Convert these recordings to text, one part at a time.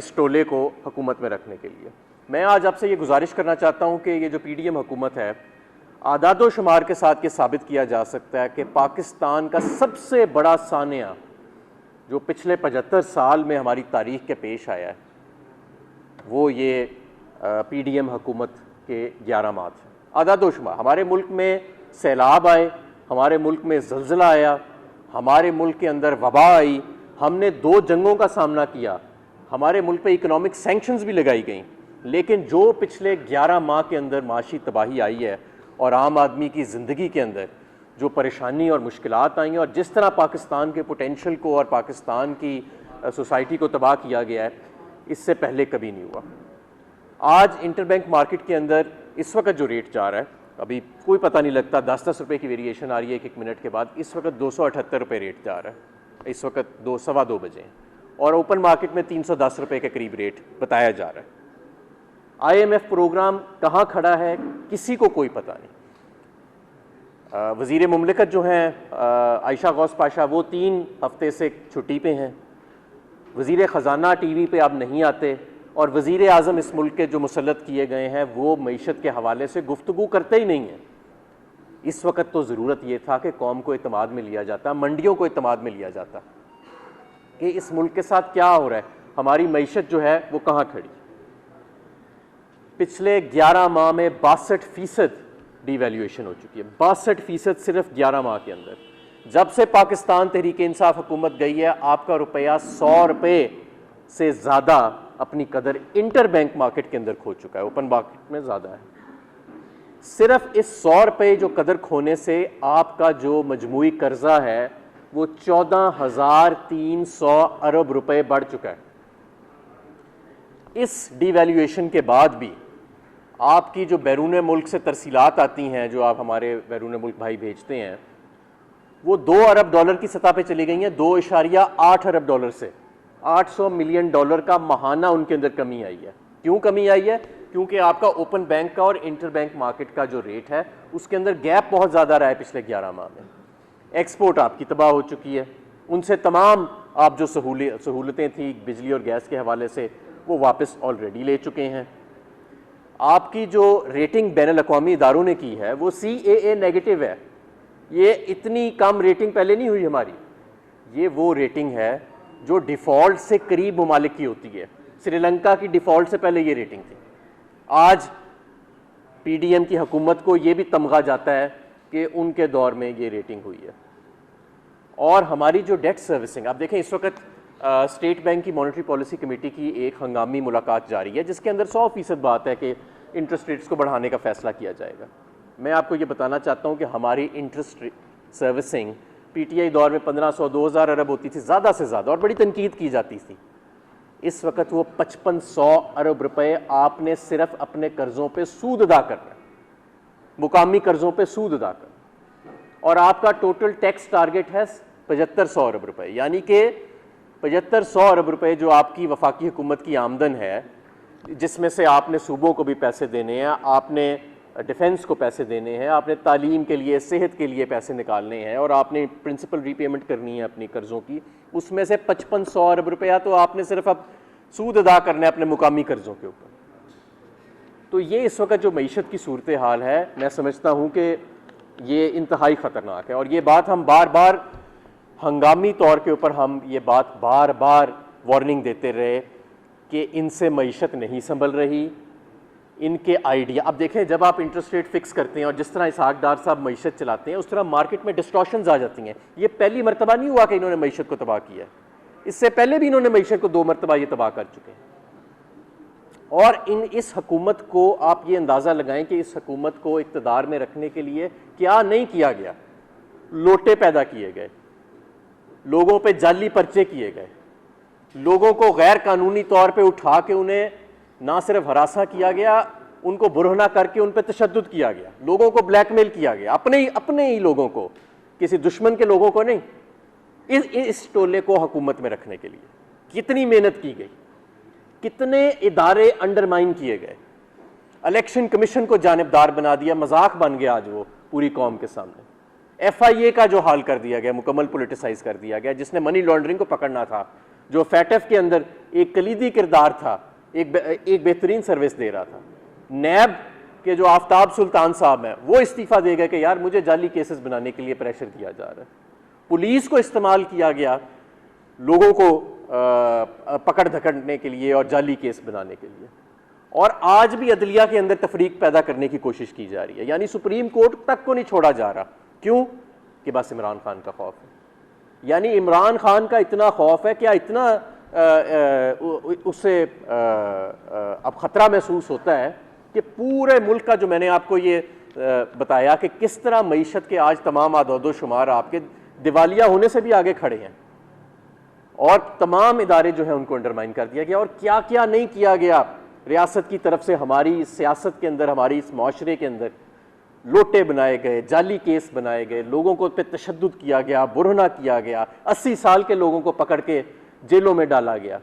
इस टोले को हुकूमत में रखने के लिए मैं आज आपसे ये गुजारिश करना चाहता हूँ कि ये जो पीडीएम हुकूमत है, आदादो शुमार के साथ ये साबित किया जा सकता है कि पाकिस्तान का सबसे बड़ा सानिया जो पिछले 75 साल में हमारी तारीख के पेश आया है, वो ये पीडीएम हुकूमत के 11 माह थे। आदादो शुमार हमारे मुल्क में सैलाब आए, हमारे मुल्क में ज़लज़ला आया, हमारे मुल्क के अंदर वबा आई, हमने 2 जंगों का सामना किया, हमारे मुल्क पे इकोनॉमिक सैंक्शंस भी लगाई गई, लेकिन जो पिछले 11 माह के अंदर माशी तबाही आई है और आम आदमी की ज़िंदगी के अंदर जो परेशानी और मुश्किलात आई हैं और जिस तरह पाकिस्तान के पोटेंशल को और पाकिस्तान की सोसाइटी को तबाह किया गया है, इससे पहले कभी नहीं हुआ। आज इंटरबैंक मार्केट के अंदर इस वक्त जो रेट जा रहा है, अभी कोई पता नहीं लगता, 10-10 रुपये की वेरिएशन आ रही है एक मिनट के बाद। इस वक्त 278 रुपये रेट जा रहा है, इस वक्त 2-2:15 बजे हैं, और ओपन मार्केट में 310 रुपये के करीब रेट बताया जा रहा है। IMF प्रोग्राम कहाँ खड़ा है किसी को कोई पता नहीं। वज़ीर मुमलिकत जो हैं आयशा गौस पाशा, वो 3 हफ्ते से छुट्टी पे हैं। वज़ीर ख़जाना टीवी पे अब नहीं आते, और वज़ीर आज़म इस मुल्क के जो मुसल्लत किए गए हैं वो मईशत के हवाले से गुफ्तगू करते ही नहीं हैं। इस वक्त तो ज़रूरत ये था कि कौम को इत्मीनान में लिया जाता, मंडियों को इत्मीनान में लिया जाता कि इस मुल्क के साथ क्या हो रहा है, हमारी मईशत जो है वो कहाँ खड़ी। पिछले 11 माह में 62% डिवैल्यूएशन हो चुकी है, 62% सिर्फ 11 माह के अंदर। जब से पाकिस्तान तहरीक इंसाफ हुकूमत गई है, आपका रुपया 100 रुपये से ज़्यादा अपनी कदर इंटर बैंक मार्केट के अंदर खो चुका है, ओपन मार्केट में ज़्यादा है। सिर्फ इस 100 रुपये जो कदर खोने से आपका जो मजमूई कर्जा है वो 14,300 अरब रुपए बढ़ चुका है। इस डिवैल्यूएशन के बाद भी आपकी जो बैरून मुल्क से तरसीलात आती हैं, जो आप हमारे बैरून मुल्क भाई भेजते हैं, वो 2 अरब डॉलर की सतह पे चली गई हैं, 2.8 अरब डॉलर से 800 मिलियन डॉलर का माहाना उनके अंदर कमी आई है। क्यों कमी आई है? क्योंकि आपका ओपन बैंक का और इंटर बैंक मार्केट का जो रेट है उसके अंदर गैप बहुत ज़्यादा रहा है पिछले 11 माह में। एक्सपोर्ट आपकी तबाह हो चुकी है, उनसे तमाम आप जो सहूलतें थी बिजली और गैस के हवाले से वो वापस ऑलरेडी ले चुके हैं। आपकी जो रेटिंग बैनुल अक़वामी इदारों ने की है वो CAA नेगेटिव है। ये इतनी कम रेटिंग पहले नहीं हुई हमारी, ये वो रेटिंग है जो डिफ़ॉल्ट से करीब ममालिक की होती है। श्रीलंका की डिफ़ॉल्ट से पहले ये रेटिंग थी। आज पीडीएम की हुकूमत को ये भी तमगा जाता है कि उनके दौर में ये रेटिंग हुई है। और हमारी जो डेट सर्विसिंग, आप देखें इस वक्त स्टेट बैंक की मॉनेटरी पॉलिसी कमेटी की एक हंगामी मुलाकात जारी है जिसके अंदर 100% बात है कि इंटरेस्ट रेट्स को बढ़ाने का फैसला किया जाएगा। मैं आपको ये बताना चाहता हूँ कि हमारी इंटरेस्ट सर्विसिंग PTI दौर में 1500-2000 अरब होती थी ज़्यादा से ज़्यादा, और बड़ी तनकीद की जाती थी। इस वक्त वो 5500 अरब रुपए आपने सिर्फ अपने कर्ज़ों पे सूद अदा करना है, मुकामी कर्ज़ों पे सूद अदा करना, और आपका टोटल टैक्स टारगेट है 7500 अरब रुपए, यानी कि 7500 अरब रुपए जो आपकी वफाकी हुकूमत की आमदन है, जिसमें से आपने सूबों को भी पैसे देने हैं, आपने डिफेंस को पैसे देने हैं, आपने तालीम के लिए, सेहत के लिए पैसे निकालने हैं, और आपने प्रिंसिपल रीपेमेंट करनी है अपनी कर्ज़ों की, उसमें से 5500 अरब रुपया तो आपने सिर्फ अब सूद अदा करना है अपने मुकामी कर्ज़ों के ऊपर। तो ये इस वक्त जो मईशत की सूरत हाल है, मैं समझता हूँ कि ये इंतहाई ख़तरनाक है। और ये बात हम बार बार हंगामी तौर के ऊपर हम ये बात बार बार वार्निंग देते रहे कि इनसे मईशत नहीं संभल रही, इनके आइडिया। अब देखें, जब आप इंटरेस्ट रेट फिक्स करते हैं और जिस तरह इसहाक डार साहब मईशत चलाते हैं, उस तरह मार्केट में डिस्टॉर्शंस आ जाती हैं। ये पहली मरतबा नहीं हुआ कि इन्होंने मईशत को तबाह किया है, इससे पहले भी इन्होंने मईशत को 2 मरतबा ये तबाह कर चुके हैं। और इस हुकूमत को आप ये अंदाज़ा लगाएं कि इस हुकूमत को इक़्तिदार में रखने के लिए क्या नहीं किया गया। लोटे पैदा किए गए, लोगों पे जाली पर्चे किए गए, लोगों को गैर कानूनी तौर पे उठा के उन्हें ना सिर्फ हरासा किया गया, उनको बुरहना करके उन पे तशद्दुद किया गया, लोगों को ब्लैकमेल किया गया, अपने ही लोगों को, किसी दुश्मन के लोगों को नहीं। इस टोले को हुकूमत में रखने के लिए कितनी मेहनत की गई, कितने इदारे अंडरमाइन किए गए, इलेक्शन कमीशन को जानिबदार बना दिया, मजाक बन गया आज वो पूरी कौम के सामने। FIA का जो हाल कर दिया गया, मुकम्मल पोलिटिसाइज कर दिया गया, जिसने मनी लॉन्ड्रिंग को पकड़ना था जो फैटफ के अंदर एक कलीदी किरदार था, एक बेहतरीन सर्विस दे रहा था। नैब के जो आफ्ताब सुल्तान साहब हैं वो इस्तीफ़ा दे गए कि यार मुझे जाली केसेस बनाने के लिए प्रेशर किया जा रहा है। पुलिस को इस्तेमाल किया गया लोगों को पकड़ धकड़ने के लिए और जाली केस बनाने के लिए। और आज भी अदलिया के अंदर तफरीक पैदा करने की कोशिश की जा रही है, यानी सुप्रीम कोर्ट तक को नहीं छोड़ा जा रहा। क्यों? कि बस इमरान खान का खौफ है। यानी इमरान खान का इतना खौफ है, क्या इतना उससे अब ख़तरा महसूस होता है कि पूरे मुल्क का, जो मैंने आपको ये बताया कि किस तरह मईशत के आज तमाम आदाद शुमार आपके दिवालिया होने से भी आगे खड़े हैं और तमाम इदारे जो हैं उनको अंडरमाइन कर दिया गया। और क्या क्या नहीं किया गया रियासत की तरफ से, हमारी सियासत के अंदर, हमारी इस माशरे के अंदर लोटे बनाए गए, जाली केस बनाए गए, लोगों को पे तशद्दुद किया गया, बुरहना किया गया, 80 साल के लोगों को पकड़ के जेलों में डाला गया।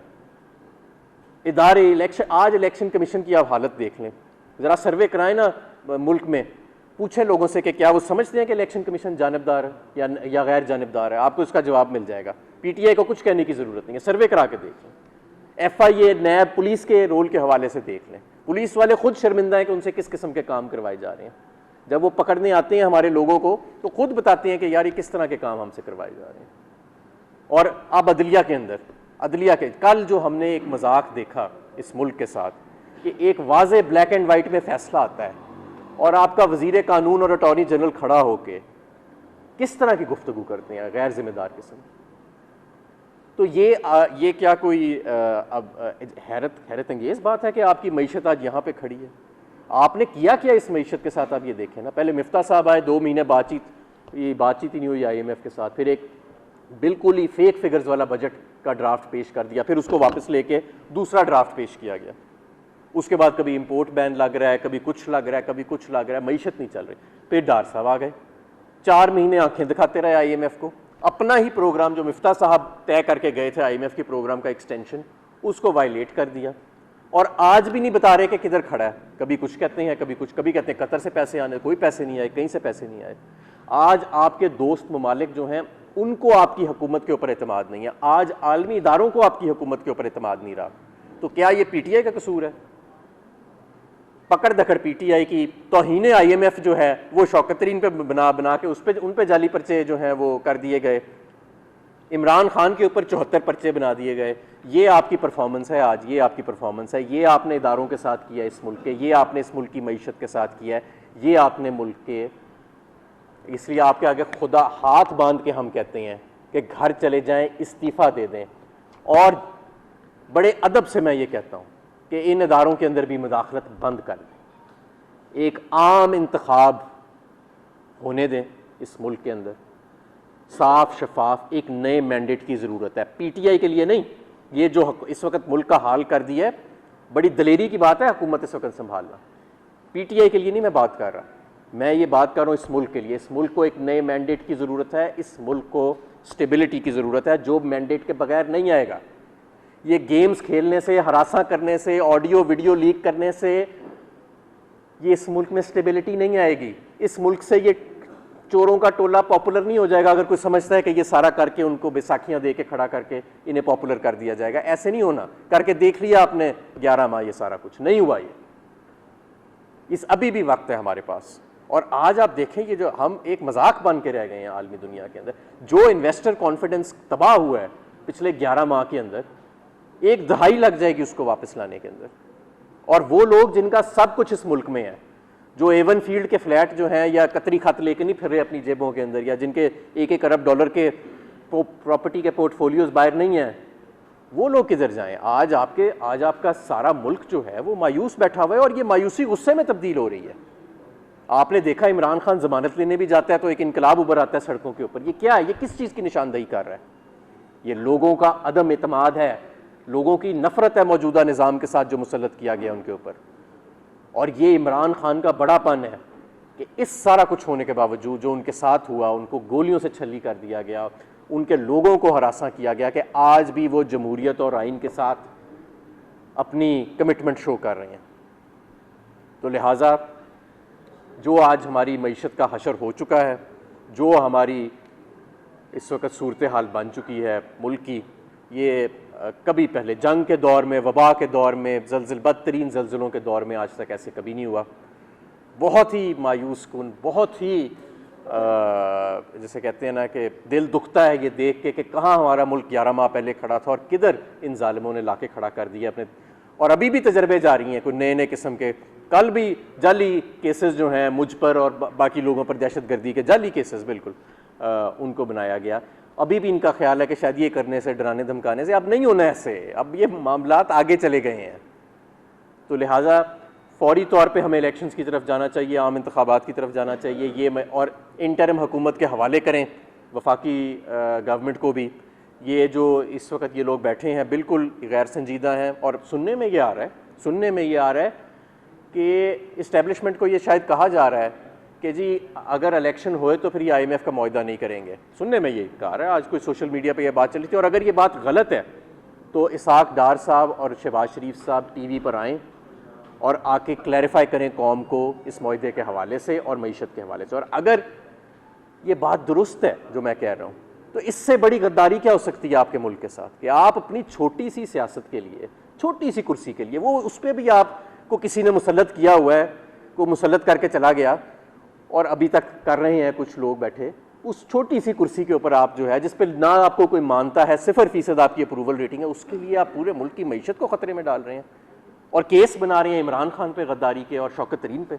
इदारे आज इलेक्शन कमीशन की आप हालत देख लें, ज़रा सर्वे कराएं ना मुल्क में, पूछें लोगों से कि क्या वो समझते हैं कि इलेक्शन कमीशन जानिबदार है या गैर जानिबदार है। आपको इसका जवाब मिल जाएगा। पीटीआई को कुछ कहने की ज़रूरत नहीं है, सर्वे करा के देख लें। FIA, नैब, पुलिस के रोल के हवाले से देख लें। पुलिस वाले खुद शर्मिंदा हैं कि उनसे किस किस्म के काम करवाए जा रहे हैं। जब वो पकड़ने आते हैं हमारे लोगों को तो खुद बताते हैं कि यार ये किस तरह के काम हमसे करवाए जा रहे हैं। और अब अदलिया के अंदर, अदलिया के कल जो हमने एक मजाक देखा इस मुल्क के साथ कि एक वाज़े ब्लैक एंड वाइट में फैसला आता है और आपका वजीर कानून और अटॉर्नी जनरल खड़ा होके किस तरह की गुफ्तगू करते हैं गैर जिम्मेदार किस्म। तो ये क्या कोई अब हैरत अंगेज़ बात है कि आपकी मईशत आज यहाँ पे खड़ी है। आपने किया क्या इस मईशत के साथ, आप ये देखें ना। पहले मिफ्ता साहब आए, 2 महीने बातचीत ही नहीं हुई IMF के साथ, फिर एक बिल्कुल ही फेक फिगर्स वाला बजट का ड्राफ्ट पेश कर दिया, फिर उसको वापस लेके दूसरा ड्राफ्ट पेश किया गया। उसके बाद कभी इंपोर्ट बैन लग रहा है, कभी कुछ लग रहा है, कभी कुछ लग रहा है, मईशत नहीं चल रही। फिर डार साहब आ गए, 4 महीने आंखें दिखाते रहे IMF को। अपना ही प्रोग्राम जो मिफ्ता साहब तय करके गए थे IMF के प्रोग्राम का एक्सटेंशन, उसको वायलेट कर दिया। और आज भी नहीं बता रहे कि किधर खड़ा है। कभी कुछ कहते हैं, कभी कुछ, कभी कहते हैं कतर से पैसे आने, कोई पैसे नहीं आए, कहीं से पैसे नहीं आए। आज आपके दोस्त ममालिक जो हैं उनको आपकी हुकूमत के ऊपर एतमाद नहीं है। आज आलमी इदारों को आपकी हुकूमत के ऊपर एतमाद नहीं रहा। तो क्या ये PTI का कसूर है? पकड़ दकड़ PTI की, तौहीन IMF जो है वो शौकत तरीन पे बना के उन पे जाली पर्चे जो हैं वो कर दिए गए। इमरान खान के ऊपर 74 पर्चे बना दिए गए। ये आपकी परफॉर्मेंस है आज, ये आपकी परफॉर्मेंस है। ये आपने इदारों के साथ किया इस मुल्क के, ये आपने इस मुल्क की मईशत के साथ किया है, ये आपने मुल्क के। इसलिए आपके आगे खुदा हाथ बांध के हम कहते हैं कि घर चले जाएं, इस्तीफ़ा दे दें। और बड़े अदब से मैं ये कहता हूँ कि इन इदारों के अंदर भी मुदाखलत बंद कर दें। एक आम इंतखाब होने दें इस मुल्क के अंदर, साफ शफाफ एक नए मैंडेट की ज़रूरत है। PTI के लिए नहीं। ये जो इस वक्त मुल्क का हाल कर दिया है, बड़ी दलेरी की बात है हुकूमत इस वक्त संभालना। PTI के लिए नहीं मैं बात कर रहा, मैं ये बात कर रहा हूँ इस मुल्क के लिए। इस मुल्क को एक नए मैंडेट की ज़रूरत है, इस मुल्क को स्टेबिलिटी की ज़रूरत है, जो मैंडेट के बगैर नहीं आएगा। ये गेम्स खेलने से, हरासा करने से, ऑडियो वीडियो लीक करने से ये इस मुल्क में स्टेबिलिटी नहीं आएगी। इस मुल्क से ये चोरों का टोला पॉपुलर नहीं हो जाएगा अगर कोई समझता है कि ये सारा करके उनको बैसाखियां दे के खड़ा करके इन्हें पॉपुलर कर दिया जाएगा। ऐसे नहीं होना। करके देख लिया आपने 11 माह, ये सारा कुछ नहीं हुआ। ये इस अभी भी वक्त है हमारे पास। और आज आप देखें ये जो हम एक मजाक बन के रह गए हैं आलमी दुनिया के अंदर, जो इन्वेस्टर कॉन्फिडेंस तबाह हुआ है पिछले 11 माह के अंदर, 1 दहाई लग जाएगी उसको वापस लाने के अंदर। और वो लोग जिनका सब कुछ इस मुल्क में है, जो एवन फील्ड के फ्लैट जो हैं या कतरी खत लेके नहीं फिर रहे अपनी जेबों के अंदर, या जिनके 1-1 अरब डॉलर के प्रॉपर्टी के पोर्टफोलियोज बाहर नहीं हैं, वो लोग किधर जाएं? आज आपका सारा मुल्क जो है वो मायूस बैठा हुआ है। और ये मायूसी गुस्से में तब्दील हो रही है। आपने देखा इमरान खान जमानत लेने भी जाता है तो एक इनकलाब उभर आता है सड़कों के ऊपर। ये क्या है? ये किस चीज़ की निशानदही कर रहा है? ये लोगों का अदम एतमाद है, लोगों की नफरत है मौजूदा निज़ाम के साथ जो मुसल्लत किया गया उनके ऊपर। और ये इमरान खान का बड़ापन है कि इस सारा कुछ होने के बावजूद जो उनके साथ हुआ, उनको गोलियों से छली कर दिया गया, उनके लोगों को हरासा किया गया, कि आज भी वो जमहूरियत और आइन के साथ अपनी कमिटमेंट शो कर रहे हैं। तो लिहाजा जो आज हमारी मईशत का हशर हो चुका है, जो हमारी इस वक्त सूरत हाल बन चुकी है मुल्क की, ये कभी पहले जंग के दौर में, वबा के दौर में, बदतरीन जल्जलों के दौर में आज तक ऐसे कभी नहीं हुआ। बहुत ही मायूस कुन, बहुत ही जैसे कहते हैं ना कि दिल दुखता है ये देख के कि कहाँ हमारा मुल्क 11 माह पहले खड़ा था और किधर इन जालिमों ने लाके खड़ा कर दिया अपने। और अभी भी तजर्बे जारी हैं, कोई नए नए किस्म के। कल भी जाली केसेस जो हैं मुझ पर और बाकी लोगों पर, दहशतगर्दी के जाली केसेस बिल्कुल उनको बनाया गया। अभी भी इनका ख्याल है कि शायद ये करने से, डराने धमकाने से अब नहीं होना ऐसे, अब ये मामलात आगे चले गए हैं। तो लिहाजा फौरी तौर पे हमें इलेक्शंस की तरफ जाना चाहिए, आम इंतखाबात की तरफ जाना चाहिए। ये मैं और इंटरिम हुकूमत के हवाले करें वफाकी गवर्नमेंट को भी। ये जो इस वक्त ये लोग बैठे हैं बिल्कुल गैर संजीदा हैं। और सुनने में ये आ रहा है कि इस्टेब्लिशमेंट को ये शायद कहा जा रहा है कि जी अगर इलेक्शन होए तो फिर ये IMF का मुआहदा नहीं करेंगे। सुनने में ये कहा रहा है, आज कोई सोशल मीडिया पे ये बात चली थी। और अगर ये बात गलत है तो इसहाक डार साहब और शहबाज शरीफ साहब TV पर आएँ और आके क्लैरिफाई करें कौम को इस मुआहदे के हवाले से और मईशत के हवाले से। और अगर ये बात दुरुस्त है जो मैं कह रहा हूँ, तो इससे बड़ी गद्दारी क्या हो सकती है आपके मुल्क के साथ कि आप अपनी छोटी सी सियासत के लिए, छोटी सी कुर्सी के लिए, वो उस पर भी आपको किसी ने मुसल्लत किया हुआ है, को मुसल्लत करके चला गया और अभी तक कर रहे हैं कुछ लोग बैठे, उस छोटी सी कुर्सी के ऊपर आप जो है, जिस पर ना आपको कोई मानता है, 0% आपकी अप्रूवल रेटिंग है, उसके लिए आप पूरे मुल्क की मईशत को ख़तरे में डाल रहे हैं और केस बना रहे हैं इमरान खान पे गद्दारी के और शौकत तरीन पे।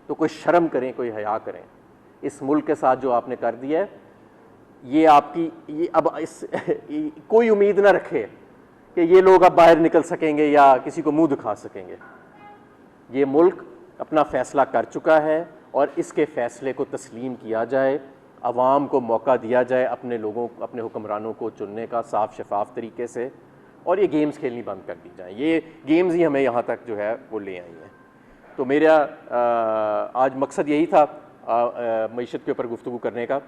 तो कोई शर्म करें, कोई हया करें। इस मुल्क के साथ जो आपने कर दिया है, ये आपकी ये अब इस कोई उम्मीद ना रखे कि ये लोग अब बाहर निकल सकेंगे या किसी को मुंह दिखा सकेंगे। ये मुल्क अपना फ़ैसला कर चुका है और इसके फ़ैसले को तस्लीम किया जाए, अवाम को मौका दिया जाए अपने लोगों, अपने हुक्मरानों को चुनने का साफ शफाफ तरीके से, और ये गेम्स खेलनी बंद कर दी जाए। ये गेम्स ही हमें यहाँ तक जो है वो ले आई हैं। तो मेरा आज मकसद यही था मईशत के ऊपर गुफ्तगू करने का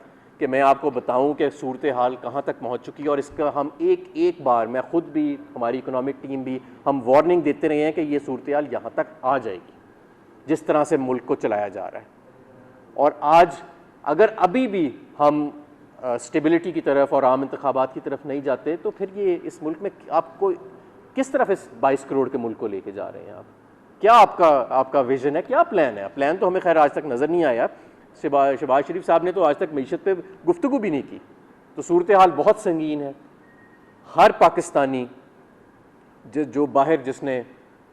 कि मैं आपको बताऊं कि सूरत हाल कहाँ तक पहुँच चुकी है। और इसका हम एक बार, मैं ख़ुद भी, हमारी इकोनॉमिक टीम भी, हम वार्निंग देते रहे हैं कि ये सूरत हाल यहाँ तक आ जाएगी जिस तरह से मुल्क को चलाया जा रहा है। और आज अगर अभी भी हम स्टेबिलिटी की तरफ और आम इंतखाबात की तरफ नहीं जाते तो फिर ये इस मुल्क में आपको किस तरफ इस 22 करोड़ के मुल्क को लेके जा रहे हैं आप? क्या आपका विजन है, क्या प्लान है? प्लान तो हमें खैर आज तक नज़र नहीं आया। शहबाज शरीफ साहब ने तो आज तक मईशत पे गुफ्तगू भी नहीं की। तो सूरत हाल बहुत संगीन है। हर पाकिस्तानी जो बाहर, जिसने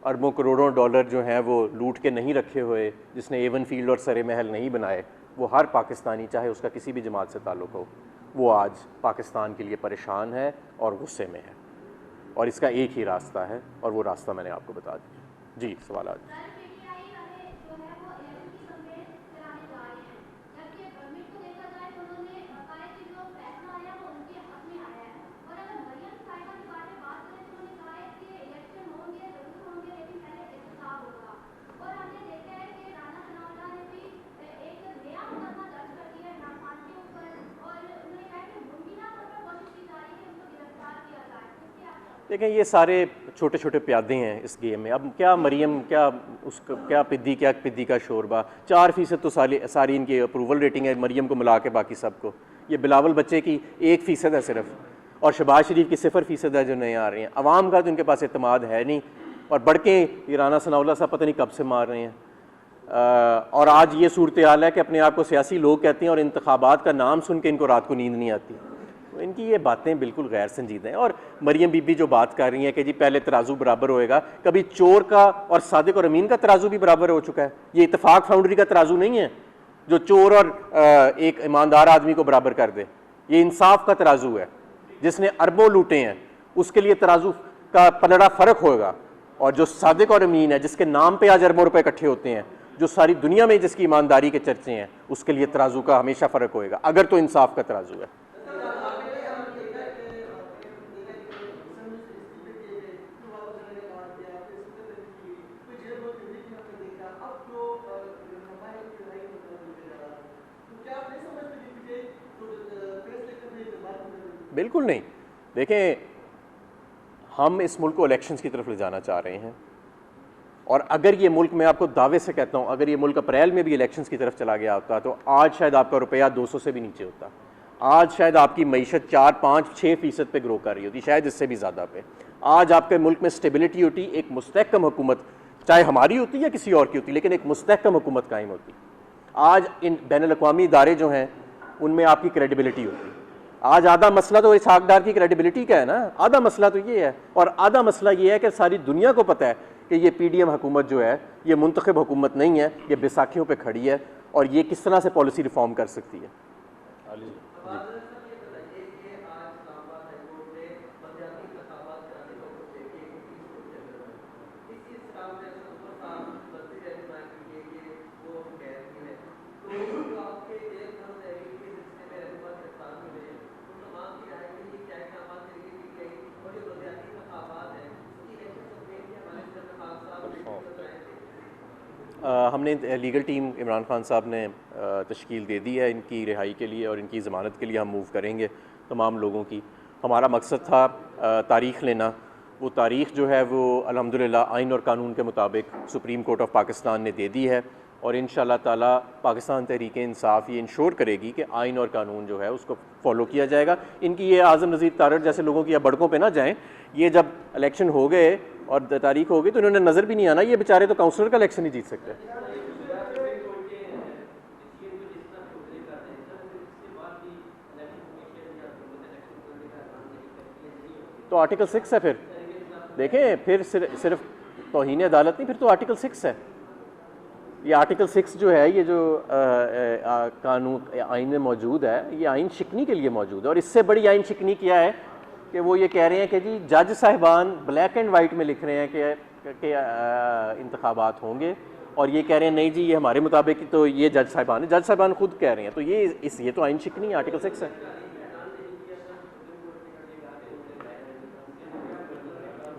अरबों करोड़ों डॉलर जो हैं वो लूट के नहीं रखे हुए, जिसने एवन फील्ड और सरे महल नहीं बनाए, वो हर पाकिस्तानी, चाहे उसका किसी भी जमात से ताल्लुक़ हो, वो आज पाकिस्तान के लिए परेशान है और गुस्से में है। और इसका एक ही रास्ता है और वो रास्ता मैंने आपको बता दिया। जी, सवाल आज देखें, ये सारे छोटे छोटे प्यादे हैं इस गेम में। अब क्या मरियम, क्या पिद्दी का शोरबा, 4% तो सारी इनकी अप्रूवल रेटिंग है मरियम को मिला के, बाकी सबको। ये बिलावल बच्चे की 1% है सिर्फ, और शहबाज शरीफ की 0% है जो नए आ रहे हैं। अवाम का तो इनके पास एतमाद है नहीं, और बढ़ के ये राना सनाउल्लाह साहब पता नहीं कब से मार रहे हैं। और आज ये सूरत हाल है कि अपने आप को सियासी लोग कहते हैं और इंतखाबात का नाम सुन के इनको रात को नींद नहीं आती। तो इनकी ये बातें बिल्कुल गैर संजीदा हैं। और मरियम बीबी जो बात कर रही हैं कि जी पहले तराजू बराबर होएगा, कभी चोर का और सादिक और अमीन का तराजू भी बराबर हो चुका है। ये इत्तेफाक फाउंड्री का तराजू नहीं है जो चोर और एक ईमानदार आदमी को बराबर कर दे। ये इंसाफ का तराजू है, जिसने अरबों लूटे हैं उसके लिए तराजू का पलड़ा फ़र्क होगा। और जो सादिक और अमीन है, जिसके नाम पे आज अरबों रुपए इकट्ठे होते हैं, जो सारी दुनिया में जिसकी ईमानदारी के चर्चे हैं, उसके लिए तराजू का हमेशा फ़र्क होएगा, अगर तो इंसाफ का तराजू है। बिल्कुल नहीं। देखें, हम इस मुल्क को इलेक्शंस की तरफ ले जाना चाह रहे हैं, और अगर ये मुल्क, मैं आपको दावे से कहता हूँ, अगर ये मुल्क अप्रैल में भी इलेक्शंस की तरफ चला गया होता तो आज शायद आपका रुपया 200 से भी नीचे होता। आज शायद आपकी मईशत 4-5-6% पे ग्रो कर रही होती, शायद इससे भी ज़्यादा पे। आज आपके मुल्क में स्टेबिलिटी होती, एक मुस्तहकम हुकूमत, चाहे हमारी होती या किसी और की होती, लेकिन एक मुस्तहकम हुकूमत कायम होती। आज इन बैनुल-अक़वामी इदारे जो हैं उनमें आपकी क्रेडिबिलिटी होती। आज आधा मसला तो इसहाक डार की क्रेडिबिलिटी का है ना, आधा मसला तो ये है। और आधा मसला ये है कि सारी दुनिया को पता है कि ये PDM हुकूमत जो है ये मुंतखब हुकूमत नहीं है, ये बैसाखियों पे खड़ी है और ये किस तरह से पॉलिसी रिफॉर्म कर सकती है। हमने लीगल टीम इमरान खान साहब ने तश्कील दे दी है इनकी रिहाई के लिए और इनकी ज़मानत के लिए हम मूव करेंगे तमाम लोगों की। हमारा मकसद था तारीख़ लेना, वो तारीख़ जो है वो अल्हम्दुलिल्लाह आइन और कानून के मुताबिक सुप्रीम कोर्ट ऑफ पाकिस्तान ने दे दी है और इंशाअल्लाह ताला पाकिस्तान तहरीक इंसाफ ये इंश्योर करेगी कि आइन और कानून जो है उसको फॉलो किया जाएगा। इनकी ये आज़म नज़ीर तारड़ जैसे लोगों की बड़कों पे ना जाएं। ये जब इलेक्शन हो गए और तारीख हो गई तो इन्होंने नज़र भी नहीं आना, ये बेचारे तो काउंसलर का इलेक्शन ही जीत सकते। तो आर्टिकल 6 है, फिर देखें, फिर सिर्फ तौहीन अदालत नहीं, फिर तो आर्टिकल 6 है। ये आर्टिकल 6 जो है, ये जो कानून आइन में मौजूद है, ये आइन शिकनी के लिए मौजूद है। और इससे बड़ी आइन शिकनी क्या है कि वो ये कह रहे हैं कि जी जज साहिबान ब्लैक एंड वाइट में लिख रहे हैं कि इंतखाबात होंगे और ये कह रहे हैं नहीं जी ये हमारे मुताबिक तो ये जज साहिबान है, जज साहिबान खुद कह रहे हैं। तो ये तो आइन शिकनी है, आर्टिकल 6 है।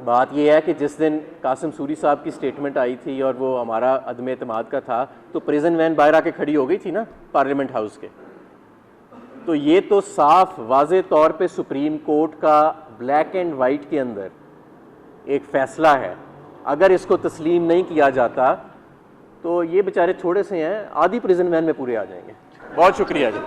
बात ये है कि जिस दिन कासिम सूरी साहब की स्टेटमेंट आई थी और वो हमारा अदम एतमाद का था, तो प्रिजन वैन बाहर आके खड़ी हो गई थी ना पार्लियामेंट हाउस के। तो ये तो साफ वाज़े तौर पे सुप्रीम कोर्ट का ब्लैक एंड वाइट के अंदर एक फ़ैसला है। अगर इसको तस्लीम नहीं किया जाता तो ये बेचारे थोड़े से हैं, आधी प्रिजन वैन में पूरे आ जाएंगे। बहुत शुक्रिया जी।